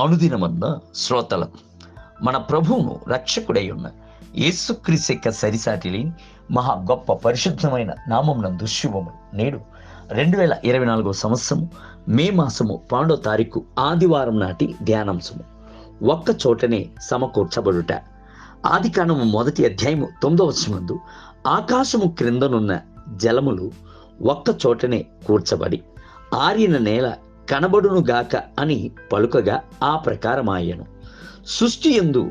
అనుదినమన్న శ్రోతలకు మన ప్రభువును రక్షకుడై ఉన్న యేసుక్రీస్తు యొక్క సరిసాటి లేని మహా గొప్ప పరిశుద్ధమైన నామమునందు శుభము. నేడు 2024 సంవత్సరము మే మాసము 12వ తారీఖు ఆదివారం నాటి ధ్యానాంశము ఒక్క చోటనే సమకూర్చబడుట. ఆదికాండము 1వ అధ్యాయము 9వ వచనమందు ఆకాశము క్రిందనున్న జలములు ఒక్క చోటనే కూర్చబడి ఆరిన నేల కనబడునుగాక అని పలుకగా ఆ ప్రకారమాయెను. సృష్టి యందు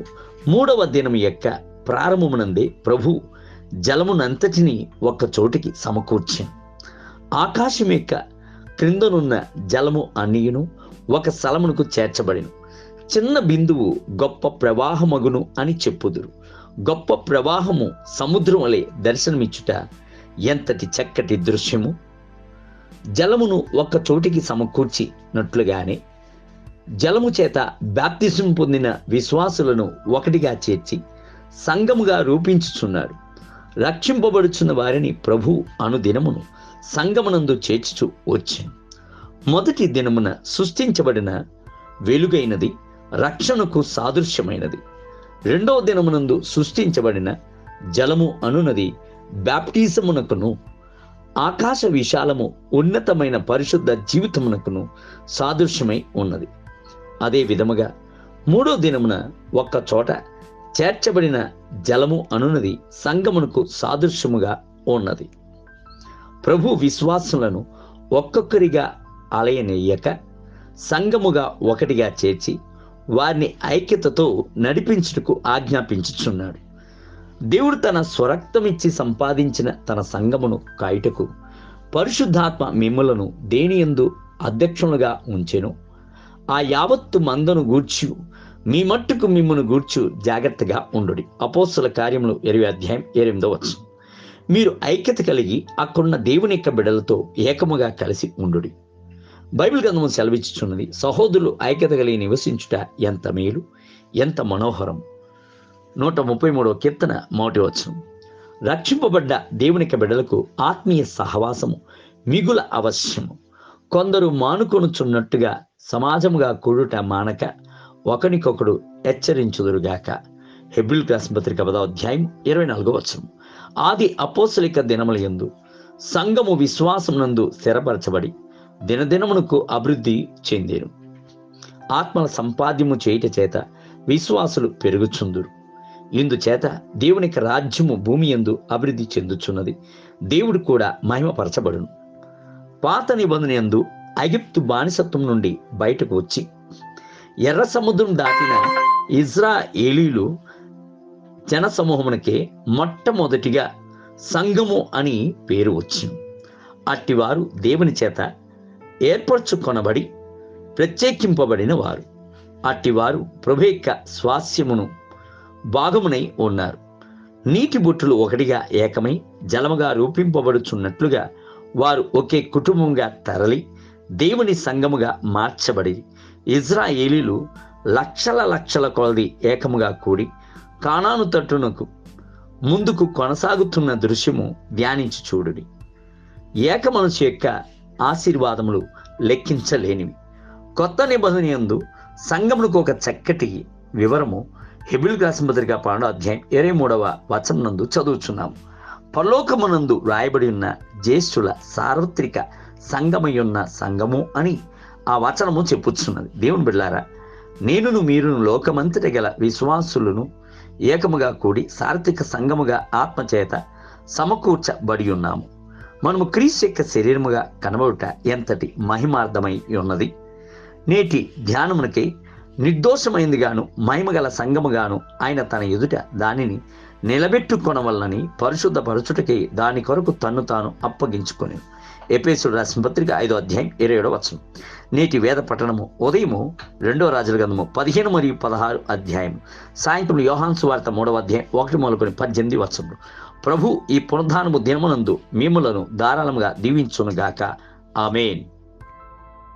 3వ దినము యొక్క ప్రారంభమునందే ప్రభు జలమునంతటిని ఒక్క చోటికి సమకూర్చెను. ఆకాశం యొక్క క్రిందనున్న జలము అన్నియును ఒక స్థలమునకు చేర్చబడిను. చిన్న బిందువు గొప్ప ప్రవాహమగును అని చెప్పుదురు. గొప్ప ప్రవాహము సముద్రం వలె దర్శనమిచ్చుట ఎంతటి చక్కటి దృశ్యము! జలమును ఒక్క చోటికి సమకూర్చినట్లుగానే జలము చేత బాప్తిజం పొందిన విశ్వాసులను ఒకటిగా చేర్చి సంఘముగా రూపించుచున్నాడు. రక్షింపబడుచున్న వారిని ప్రభు అనుదినమును సంఘమునందు చేర్చుచు వచ్చెను. మొదటి దినమున సృష్టించబడిన వెలుగైనది రక్షణకు సాదృశ్యమైనది. 2వ దినమునందు సృష్టించబడిన జలము అనునది బాప్టిజమునకును ఆకాశ విశాలము ఉన్నతమైన పరిశుద్ధ జీవితమునకును సాదృశ్యమై ఉన్నది. అదే విధముగా 3వ దినమున ఒక్క చోట చేర్చబడిన జలము అనునది సంగమునకు సాదృశ్యముగా ఉన్నది. ప్రభు విశ్వాసులను ఒక్కొక్కరిగా అలయనెయ్యక సంఘముగా ఒకటిగా చేర్చి వారిని ఐక్యతతో నడిపించుటకు ఆజ్ఞాపించుచున్నాడు. దేవుడు తన స్వరక్తమిచ్చి సంపాదించిన తన సంఘమును కాయుటకు పరిశుద్ధాత్మ మిమ్ములను దేనియందు అధ్యక్షులుగా ఉంచెను. ఆ యావత్తు మందను గూర్చు మీ మట్టుకు మిమ్మును గూర్చు జాగ్రత్తగా ఉండుడి. అపోస్తల కార్యములు 20వ అధ్యాయం 8వ వచనం. మీరు ఐక్యత కలిగి అక్కడున్న దేవుని యొక్క బిడ్డలతో ఏకముగా కలిసి ఉండుడి. బైబిల్ గ్రంథము సెలవిచ్చుచున్నది, సహోదరులు ఐక్యత కలిగి నివసించుట ఎంత మేలు, ఎంత మనోహరం. 133వ కీర్తన 1వ వచనం. రక్షింపబడ్డ దేవుని యొక్క బిడ్డలకు ఆత్మీయ సహవాసము మిగుల అవశ్యము. కొందరు మానుకొనుచున్నట్టుగా సమాజముగా కూడుట మానక ఒకనికొకడు హెచ్చరించుదురుగాక. హెబ్రీయులకు రాసిన పత్రిక 10వ అధ్యాయం 24వ వచనం. ఆది అపోస్తలిక దినముల యందు సంఘము విశ్వాసమునందు స్థిరపరచబడి దినదినమునకు అభివృద్ధి చెందేను. ఆత్మల సంపాద్యము చేయుట చేత విశ్వాసులు పెరుగుచుందురు. ఇందుచేత దేవునికి రాజ్యము భూమి యందు అభివృద్ధి చెందుచున్నది. దేవుడు కూడా మహిమపరచబడును. పాత నిబంధన యందు ఐగుప్తు బానిసత్వం నుండి బయటకు వచ్చి ఎర్ర సముద్రం దాటిన ఇజ్రాయేలీలు జన సమూహమునకే మొట్టమొదటిగా సంఘము అని పేరు వచ్చింది. అట్టివారు దేవుని చేత ఏర్పరచుకొనబడి ప్రత్యేకింపబడిన వారు. అట్టివారు ప్రభు యొక్క స్వాస్యమును భాగమునై ఉన్నారు. నీటి బొట్టులు ఒకటిగా ఏకమై జలముగా రూపింపబడుచున్నట్లుగా వారు ఒకే కుటుంబంగా తరలి దేవుని సంఘముగా మార్చబడి ఇజ్రాయేలీలు లక్షల కొలది ఏకముగా కూడి కానాను తట్టునకు ముందుకు కొనసాగుతున్న దృశ్యము ధ్యానించి చూడుడి. ఏక మనసు యొక్క ఆశీర్వాదములు లెక్కించలేనివి. కొత్త నిబంధన యందు సంఘమునకు ఒక చక్కటి వివరము హెబ్రీయులకు రాసిన పత్రిక 12వ అధ్యాయం 23వ వచనం నందు చదువుచున్నాము. పరలోకమునందు రాయబడి ఉన్న జ్యేష్ఠుల సార్వత్రిక సంఘమయ్యున్న సంఘము అని ఆ వచనము చెప్పుచున్నది. దేవుని బిడ్డలారా, నేనును మీరును లోకమంతట గల విశ్వాసులను ఏకముగా కూడి సార్వత్రిక సంఘముగా ఆత్మచేత సమకూర్చబడి ఉన్నాము. మనము క్రీస్తు యొక్క శరీరముగా కనబడుట ఎంతటి మహిమార్థమై ఉన్నది. నేటి ధ్యానమునకై నిర్దోషమైంది గాను మహిమగల సంఘముగాను ఆయన తన ఎదుట దానిని నిలబెట్టుకొనవలనని పరిశుద్ధపరచుటకై దాని కొరకు తన్ను తాను అప్పగించుకొని. ఎఫెసీయులకు రాసిన పత్రిక 5వ అధ్యాయం 27వ వచనం. నేటి వేద పఠనము ఉదయము 2వ రాజుల గ్రంథము 15 మరియు 16 అధ్యాయం, సాయంత్రం యోహాను సువార్త 3వ అధ్యాయం 1 మొదలుకొని 18 వచనములు. ప్రభు ఈ పునరుద్ధానము దినమునందు మిమ్ములను ధారాళముగా దీవించునుగాక. ఆమేన్.